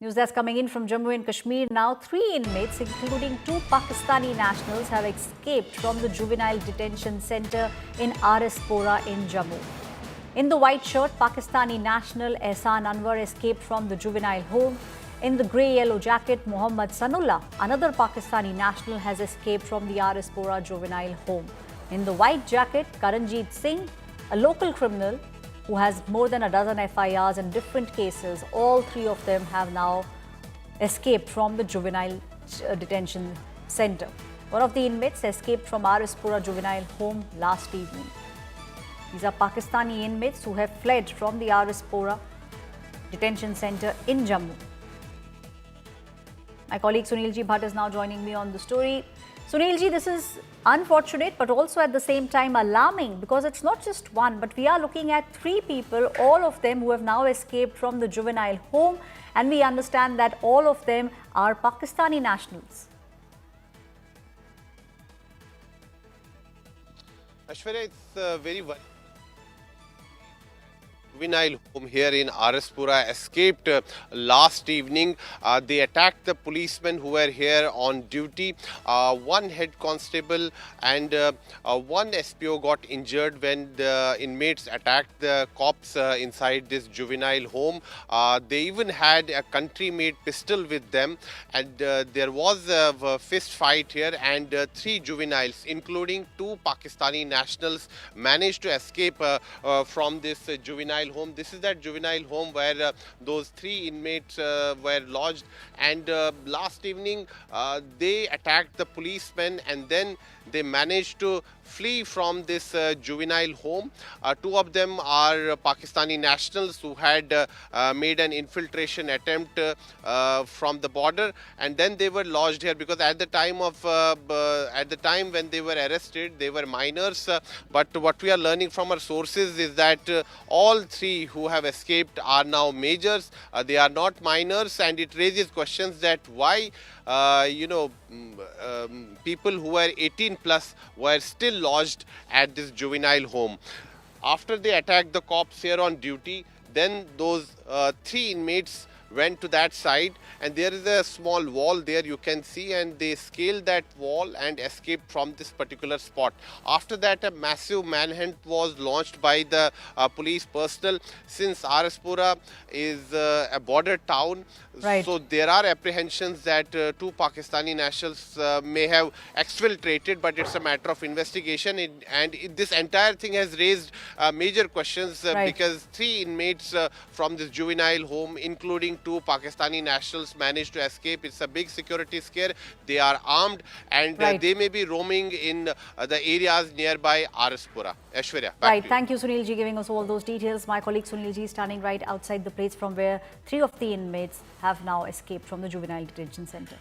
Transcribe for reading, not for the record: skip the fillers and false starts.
News that's coming in from Jammu and Kashmir now. 3 inmates, including 2 Pakistani nationals, have escaped from the juvenile detention center in Arispora in Jammu. In the white shirt, Pakistani national Ehsan Anwar escaped from the juvenile home. In the grey-yellow jacket, Muhammad Sanullah, another Pakistani national, has escaped from the Arispora juvenile home. In the white jacket, Karanjit Singh, a local criminal who has more than a dozen FIRs in different cases. All 3 of them have now escaped from the juvenile detention center. One of the inmates escaped from Arispora juvenile home last evening. These are Pakistani inmates who have fled from the Arispora detention center in Jammu. My colleague Sunilji Bhatt is now joining me on the story. Sunilji, this is unfortunate but also at the same time alarming, because it's not just one, but we are looking at 3 people, all of them who have now escaped from the juvenile home, and we understand that all of them are Pakistani nationals. Aishwarya, it's very worrying. Juvenile home here in Arispora escaped last evening. They attacked the policemen who were here on duty. One head constable and one SPO got injured when the inmates attacked the cops inside this juvenile home. They even had a country-made pistol with them, and there was a fist fight here, and 3 juveniles, including 2 Pakistani nationals, managed to escape from this juvenile home. This is that juvenile home where those 3 inmates were lodged, and last evening they attacked the policemen, and then they managed to flee from this juvenile home. 2 of them are Pakistani nationals who had made an infiltration attempt from the border, and then they were lodged here because at the time when they were arrested, they were minors. But what we are learning from our sources is that all 3 who have escaped are now majors. They are not minors, and it raises questions that why people who were 18 plus were still lodged at this juvenile home. After they attacked the cops here on duty, then those 3 inmates went to that side, and there is a small wall there you can see, and they scaled that wall and escaped from this particular spot. After that, a massive manhunt was launched by the police personnel, since Arispora is a border town. Right. So there are apprehensions that 2 Pakistani nationals may have exfiltrated, but it's a matter of investigation. This entire thing has raised major questions because 3 inmates from this juvenile home, including 2 Pakistani nationals, managed to escape. It's a big security scare. They are armed, and they may be roaming in the areas nearby Arispora. Aishwarya, Right. Thank you, Sunilji, giving us all those details. My colleague Sunilji is standing right outside the place from where 3 of the inmates have now escaped from the juvenile detention center.